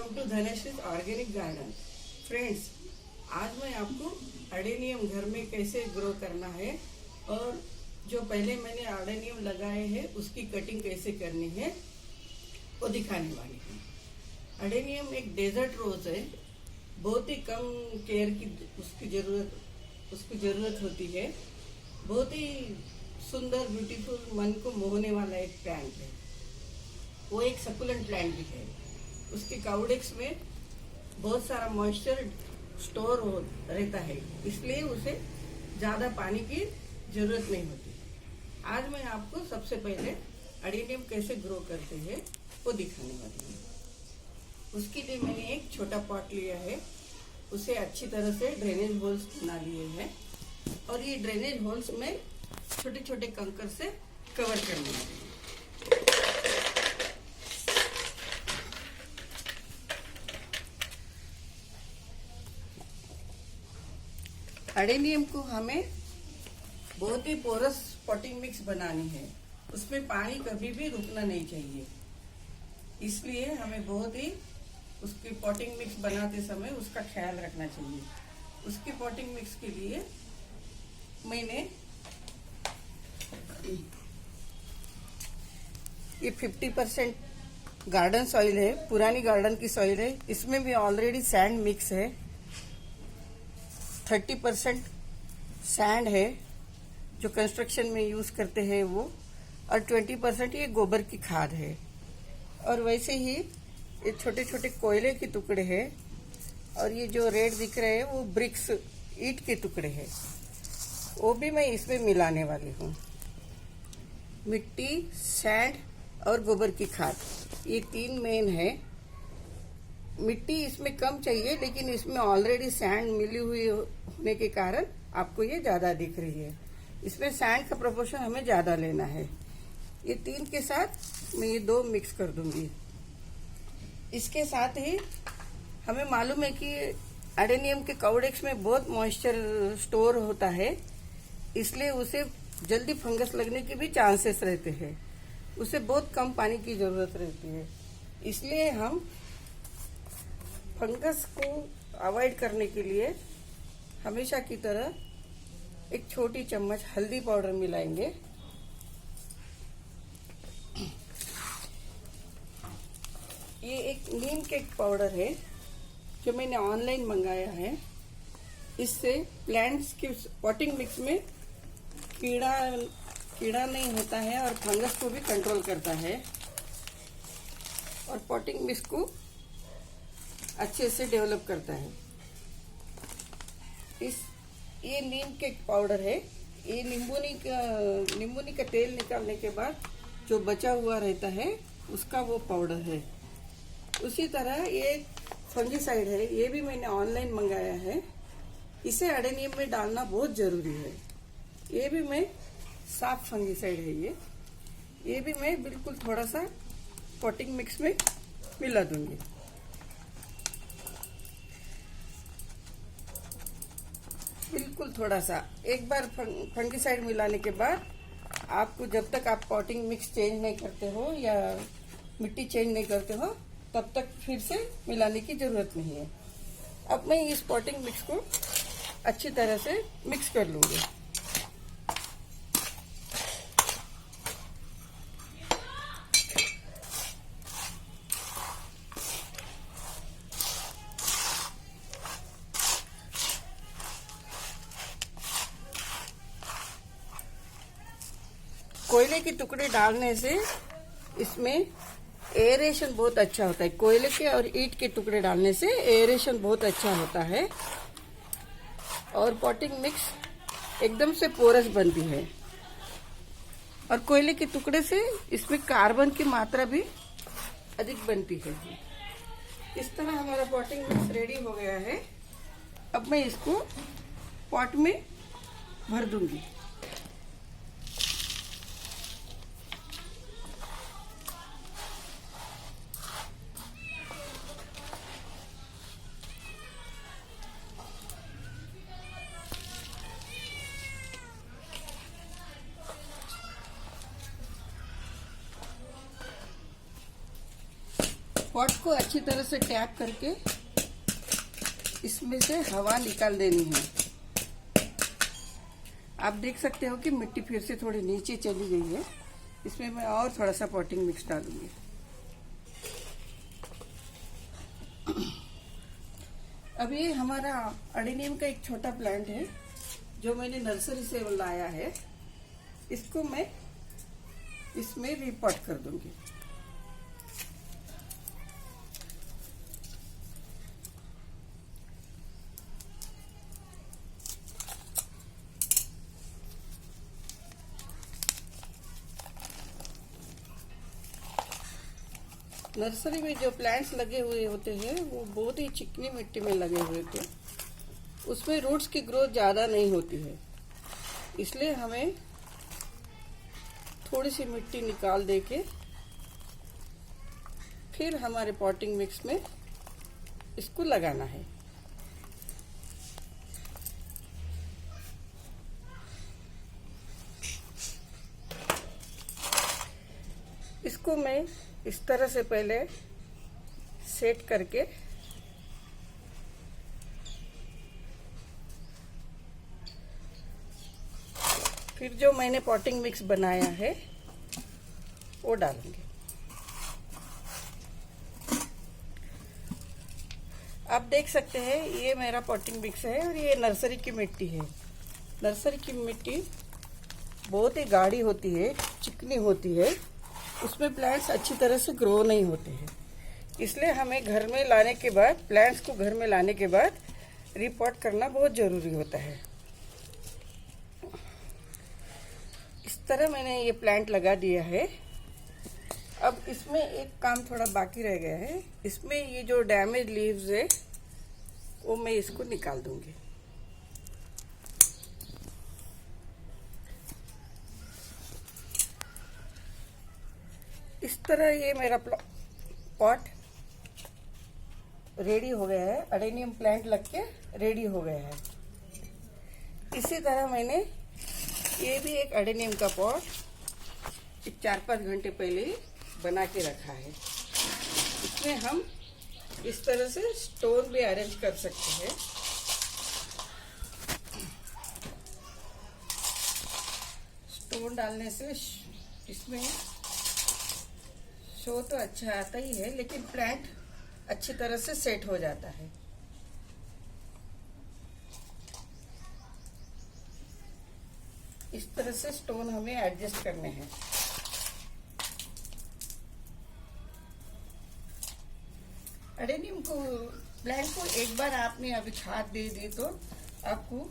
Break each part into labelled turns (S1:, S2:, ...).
S1: Welcome to Dhaneshri's organic garden. Friends, आज मैं आपको अडेनियम घर में कैसे ग्रो करना है और जो पहले मैंने अडेनियम लगाए हैं उसकी कटिंग कैसे करनी है वो दिखाने वाली हूँ। अडेनियम एक डेजर्ट रोज है, बहुत ही कम केयर की उसकी ज़रूरत होती है। बहुत ही सुंदर ब्यूटीफुल मन को मोहने वाला एक प्लांट है। वो एक सकुलेंट प्लांट भी है। उसके काउडेक्स में बहुत सारा मॉइस्चर स्टोर रहता है, इसलिए उसे ज़्यादा पानी की ज़रूरत नहीं होती। आज मैं आपको सबसे पहले अडेनियम कैसे ग्रो करते हैं वो दिखाने वाली हूँ। उसके लिए मैंने एक छोटा पॉट लिया है, उसे अच्छी तरह से ड्रेनेज होल्स बना लिए हैं और ये ड्रेनेज होल्स में छोटे छोटे कंकर से कवर करने वाली हूँ। अडेनियम को हमें बहुत ही पोरस पॉटिंग मिक्स बनानी है, उसमें पानी कभी भी रुकना नहीं चाहिए। इसलिए हमें बहुत ही उसकी पॉटिंग मिक्स बनाते समय उसका ख्याल रखना चाहिए। उसकी पॉटिंग मिक्स के लिए मैंने ये 50% गार्डन सॉइल है, पुरानी गार्डन की सॉइल है। इसमें भी ऑलरेडी सैंड मिक्स है। 30% सैंड है जो कंस्ट्रक्शन में यूज करते हैं वो, और 20% ये गोबर की खाद है। और वैसे ही ये छोटे छोटे कोयले के टुकड़े हैं, और ये जो रेड दिख रहे हैं वो ब्रिक्स ईंट के टुकड़े हैं, वो भी मैं इसमें मिलाने वाली हूँ। मिट्टी, सैंड और गोबर की खाद, ये तीन मेन है। मिट्टी इसमें कम चाहिए, लेकिन इसमें ऑलरेडी सैंड मिली हुई होने के कारण आपको ये ज्यादा दिख रही है। इसमें सैंड का प्रोपोर्शन हमें ज्यादा लेना है। ये तीन के साथ मैं ये दो मिक्स कर दूंगी। इसके साथ ही हमें मालूम है कि अडेनियम के काउडेक्स में बहुत मॉइस्चर स्टोर होता है, इसलिए उसे जल्दी फंगस लगने के भी चांसेस रहते हैं। उसे बहुत कम पानी की जरूरत रहती है, इसलिए हम फंगस को अवॉइड करने के लिए हमेशा की तरह एक छोटी चम्मच हल्दी पाउडर मिलाएंगे। ये एक नीम केक पाउडर है जो मैंने ऑनलाइन मंगाया है। इससे प्लांट्स की पॉटिंग मिक्स में कीड़ा नहीं होता है और फंगस को भी कंट्रोल करता है और पॉटिंग मिक्स को अच्छे से डेवलप करता है। ये नीम केक पाउडर है। ये नींबूनी का तेल निकालने के बाद जो बचा हुआ रहता है उसका वो पाउडर है। उसी तरह ये फंगिसाइड है, ये भी मैंने ऑनलाइन मंगाया है। इसे अडेनियम में डालना बहुत जरूरी है। ये भी मैं साफ फंगिसाइड है। ये भी मैं बिल्कुल थोड़ा सा पॉटिंग मिक्स में मिला दूंगी। बिल्कुल थोड़ा सा। एक बार फंगिसाइड मिलाने के बाद आपको, जब तक आप पॉटिंग मिक्स चेंज नहीं करते हो या मिट्टी चेंज नहीं करते हो, तब तक फिर से मिलाने की जरूरत नहीं है। अब मैं इस पॉटिंग मिक्स को अच्छी तरह से मिक्स कर लूंगी। कोयले के टुकड़े डालने से इसमें एरेशन बहुत अच्छा होता है। कोयले के और ईंट के टुकड़े डालने से एरेशन बहुत अच्छा होता है और पॉटिंग मिक्स एकदम से पोरस बनती है। और कोयले के टुकड़े से इसमें कार्बन की मात्रा भी अधिक बनती है। इस तरह हमारा पॉटिंग मिक्स रेडी हो गया है। अब मैं इसको पॉट में भर दूंगी। पॉट को अच्छी तरह से टैप करके इसमें से हवा निकाल देनी है। आप देख सकते हो कि मिट्टी फिर से थोड़ी नीचे चली गई है। इसमें मैं और थोड़ा सा पॉटिंग मिक्स डालूंगी। अब ये हमारा अडेनियम का एक छोटा प्लांट है जो मैंने नर्सरी से लाया है। इसको मैं इसमें रिपॉट कर दूंगी। नर्सरी में जो प्लांट्स लगे हुए होते हैं वो बहुत ही चिकनी मिट्टी में लगे हुए थे, उसमें रूट्स की ग्रोथ ज़्यादा नहीं होती है। इसलिए हमें थोड़ी सी मिट्टी निकाल देके फिर हमारे पॉटिंग मिक्स में इसको लगाना है। इसको मैं इस तरह से पहले सेट करके फिर जो मैंने पॉटिंग मिक्स बनाया है वो डालूंगी। आप देख सकते हैं ये मेरा पॉटिंग मिक्स है और ये नर्सरी की मिट्टी है। नर्सरी की मिट्टी बहुत ही गाढ़ी होती है, चिकनी होती है, उसमें प्लांट्स अच्छी तरह से ग्रो नहीं होते हैं। इसलिए हमें घर में लाने के बाद, प्लांट्स को घर में लाने के बाद रिपॉट करना बहुत ज़रूरी होता है। इस तरह मैंने ये प्लांट लगा दिया है। अब इसमें एक काम थोड़ा बाकी रह गया है। इसमें ये जो डैमेज लीव्स है वो मैं इसको निकाल दूंगी। इस तरह ये मेरा पॉट रेडी हो गया है। अडेनियम प्लांट लग के रेडी हो गया है। इसी तरह मैंने ये भी एक अडेनियम का पॉट 4-5 घंटे पहले ही बना के रखा है। इसमें हम इस तरह से स्टोन भी अरेंज कर सकते हैं। स्टोन डालने से इसमें शो तो अच्छा आता ही है, लेकिन प्लांट अच्छी तरह से सेट हो जाता है। इस तरह से स्टोन हमें एडजस्ट करने हैं। अडेनियम को प्लांट को एक बार आपने अभी खाद दे दी तो आपको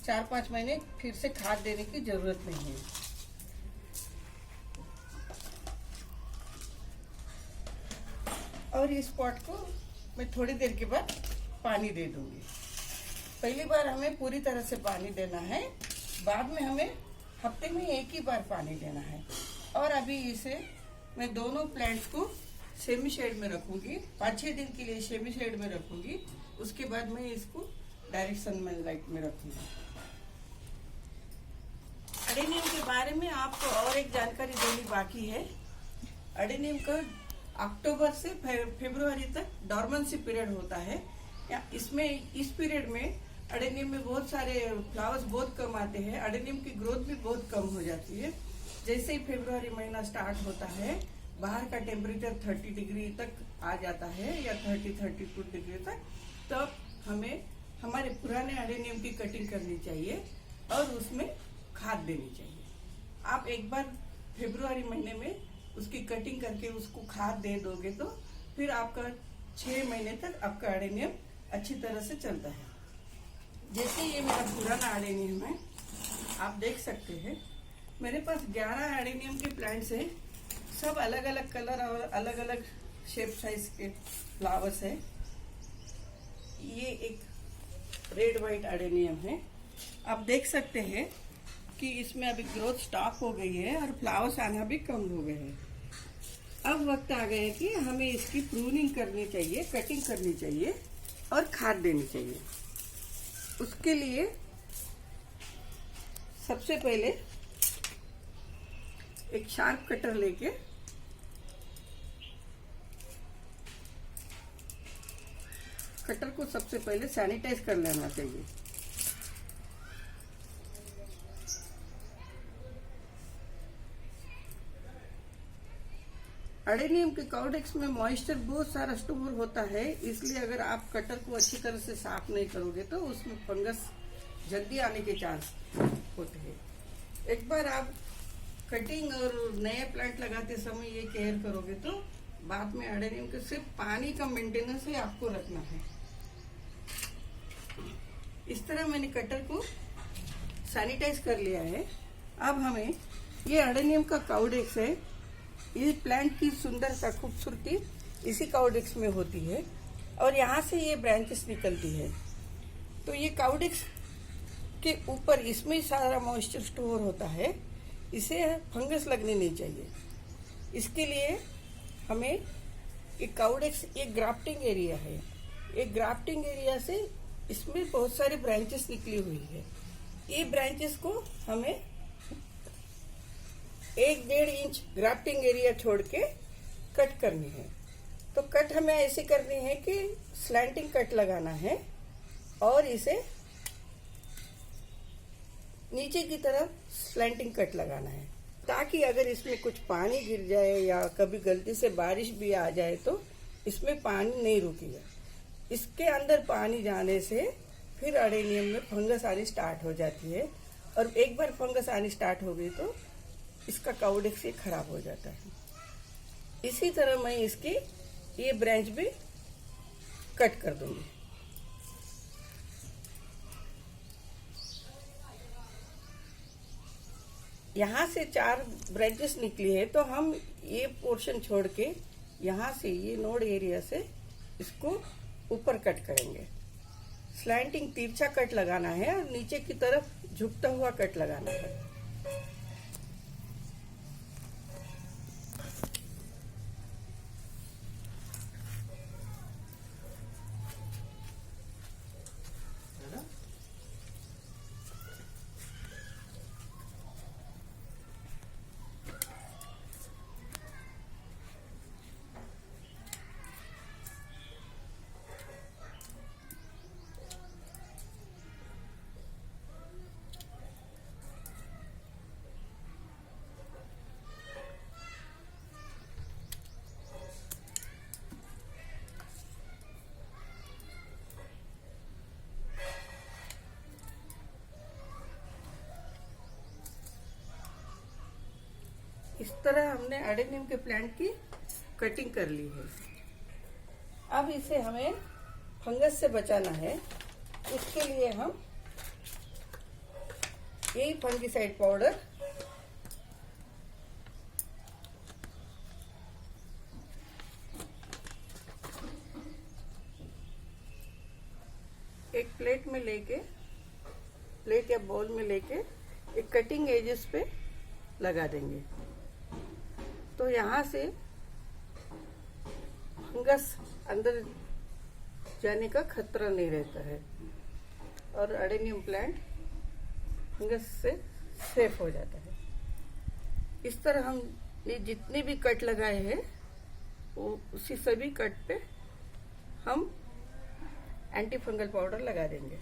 S1: 4-5 महीने फिर से खाद देने की जरूरत नहीं है। और इस पॉट को मैं थोड़ी देर के बाद पानी दे दूंगी। पहली बार हमें पूरी तरह से पानी देना है, बाद में हमें हफ्ते में एक ही बार पानी देना है। और अभी इसे मैं दोनों प्लांट्स को सेमी शेड में रखूंगी। 5-6 दिन के लिए सेमी शेड में रखूंगी। उसके बाद मैं इसको डायरेक्ट सनलाइट में रखूंगी। अडेनियम के बारे में आपको और एक जानकारी देनी बाकी है। अडेनियम का अक्टूबर से फरवरी तक डॉर्मेंसी पीरियड होता है। इसमें इस पीरियड में अडेनियम में बहुत सारे फ्लावर्स बहुत कम आते हैं। अडेनियम की ग्रोथ भी बहुत कम हो जाती है। जैसे ही फरवरी महीना स्टार्ट होता है, बाहर का टेम्परेचर 30 डिग्री तक आ जाता है या 30-32 डिग्री तक, तब हमें हमारे पुराने अडेनियम की कटिंग करनी चाहिए और उसमें खाद देनी चाहिए। आप एक बार फरवरी महीने में उसकी कटिंग करके उसको खाद दे दोगे तो फिर आपका 6 महीने तक आपका अडेनियम अच्छी तरह से चलता है। जैसे ये मेरा पुराना अडेनियम है, आप देख सकते हैं मेरे पास 11 अडेनियम के प्लांट्स हैं। सब अलग अलग कलर और अलग अलग शेप साइज के फ्लावर्स है। ये एक रेड वाइट अडेनियम है। आप देख सकते हैं कि इसमें अभी ग्रोथ स्टॉप हो गई है और फ्लावर्स आना भी कम हो गए हैं। अब वक्त आ गया है कि हमें इसकी प्रूनिंग करनी चाहिए, कटिंग करनी चाहिए और खाद देनी चाहिए। उसके लिए सबसे पहले एक शार्प कटर लेके कटर को सबसे पहले सैनिटाइज कर लेना चाहिए। अडेनियम के कॉर्डेक्स में मॉइस्चर बहुत सारा स्टोर होता है, इसलिए अगर आप कटर को अच्छी तरह से साफ नहीं करोगे तो उसमें फंगस जल्दी आने के चांस होते हैं। एक बार आप कटिंग और नए प्लांट लगाते समय ये केयर करोगे तो बाद में अडेनियम के सिर्फ पानी का मेंटेनेंस ही आपको रखना है। इस तरह मैंने कटर को सैनिटाइज कर लिया है। अब हमें ये अडेनियम का कॉर्डेक्स है, ये प्लांट की सुंदरता खूबसूरती इसी कॉर्डेक्स में होती है और यहाँ से ये ब्रांचेस निकलती है। तो ये कॉर्डेक्स के ऊपर इसमें सारा मॉइस्चर स्टोर होता है, इसे फंगस लगने नहीं चाहिए। इसके लिए हमें एक कॉर्डेक्स एक ग्राफ्टिंग एरिया है, एक ग्राफ्टिंग एरिया से इसमें बहुत सारी ब्रांचेस निकली हुई है। ये ब्रांचेस को हमें 1-1.5 इंच ग्राफ्टिंग एरिया छोड़ के कट करनी है। तो कट हमें ऐसे करनी है कि स्लैंटिंग कट लगाना है और इसे नीचे की तरफ स्लैंटिंग कट लगाना है, ताकि अगर इसमें कुछ पानी गिर जाए या कभी गलती से बारिश भी आ जाए तो इसमें पानी नहीं रुकेगा। इसके अंदर पानी जाने से फिर अडेनियम में फंगस आनी स्टार्ट हो जाती है और एक बार फंगस आनी स्टार्ट हो गई तो इसका कॉर्डेक्स से खराब हो जाता है। इसी तरह मैं इसकी ये ब्रांच भी कट कर दूंगी। यहाँ से 4 ब्रांचेस निकली है तो हम ये पोर्शन छोड़ के यहाँ से ये नोड एरिया से इसको ऊपर कट करेंगे। स्लैंटिंग तिरछा कट लगाना है और नीचे की तरफ झुकता हुआ कट लगाना है। इस तरह हमने अडेनियम के प्लांट की कटिंग कर ली है। अब इसे हमें फंगस से बचाना है, इसके लिए हम यही फंगिसाइड पाउडर एक प्लेट में लेके, प्लेट या बाउल में लेके एक कटिंग एजेस पे लगा देंगे तो यहाँ से फंगस अंदर जाने का खतरा नहीं रहता है और अडेनियम प्लांट फंगस से सेफ हो जाता है। इस तरह हम ये जितने भी कट लगाए हैं वो उसी सभी कट पे हम एंटी फंगल पाउडर लगा देंगे।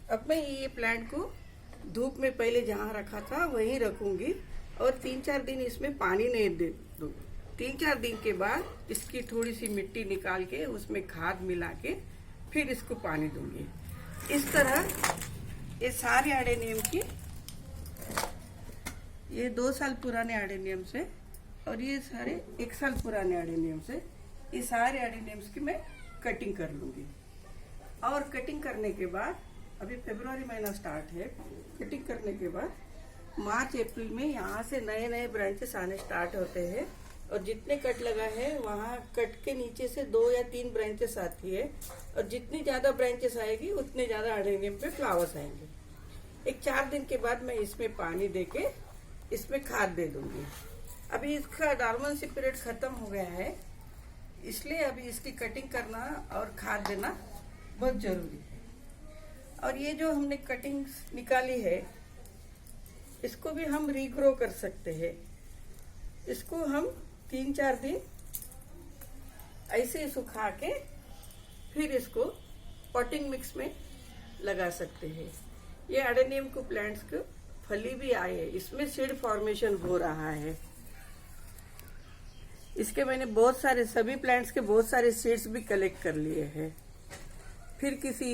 S1: अब मैं ये प्लांट को धूप में पहले जहाँ रखा था वहीं रखूंगी और 3-4 दिन इसमें पानी नहीं दे दूंगी। 3-4 दिन के बाद इसकी थोड़ी सी मिट्टी निकाल के उसमें खाद मिला के फिर इसको पानी दूंगी। इस तरह ये सारे अडेनियम की, ये 2 साल पुराने अडेनियम से और ये सारे 1 साल पुराने अडेनियम से, ये सारे अडेनियम्स की मैं कटिंग कर लूंगी। और कटिंग करने के बाद, अभी फरवरी महीना स्टार्ट है, कटिंग करने के बाद मार्च अप्रैल में यहाँ से नए नए ब्रांचेस आने स्टार्ट होते हैं और जितने कट लगा है वहाँ कट के नीचे से 2 या 3 ब्रांचेस आती है और जितनी ज्यादा ब्रांचेस आएगी उतने ज्यादा अडेनियम पे फ्लावर्स आएंगे। एक 4 दिन के बाद मैं इसमें पानी देके इसमें खाद दे दूंगी। अभी इसका डॉर्मेंसी पीरियड खत्म हो गया है, इसलिए अभी इसकी कटिंग करना और खाद देना बहुत जरूरी है। और ये जो हमने कटिंग निकाली है, इसको भी हम रीग्रो कर सकते हैं। इसको हम 3-4 दिन ऐसे ही सुखा के फिर इसको पॉटिंग मिक्स में लगा सकते हैं। ये एडेनियम को प्लांट्स को फली भी आए है, इसमें सीड फॉर्मेशन हो रहा है। इसके मैंने बहुत सारे सभी प्लांट्स के बहुत सारे सीड्स भी कलेक्ट कर लिए हैं। फिर किसी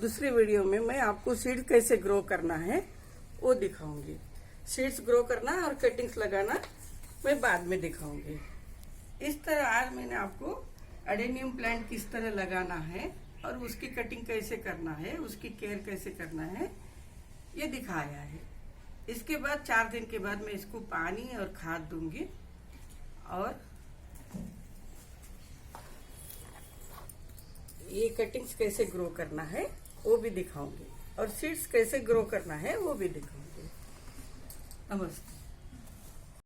S1: दूसरी वीडियो में मैं आपको सीड कैसे ग्रो करना है वो दिखाऊंगी। सीड्स ग्रो करना और कटिंग्स लगाना मैं बाद में दिखाऊंगी। इस तरह आज मैंने आपको एडेनियम प्लांट किस तरह लगाना है और उसकी कटिंग कैसे करना है, उसकी केयर कैसे करना है, ये दिखाया है। इसके बाद 4 दिन के बाद मैं इसको पानी और खाद दूंगी और ये कटिंग्स कैसे ग्रो करना है वो भी दिखाऊंगी और सीड्स कैसे ग्रो करना है वो भी दिखाऊंगी। नमस्ते।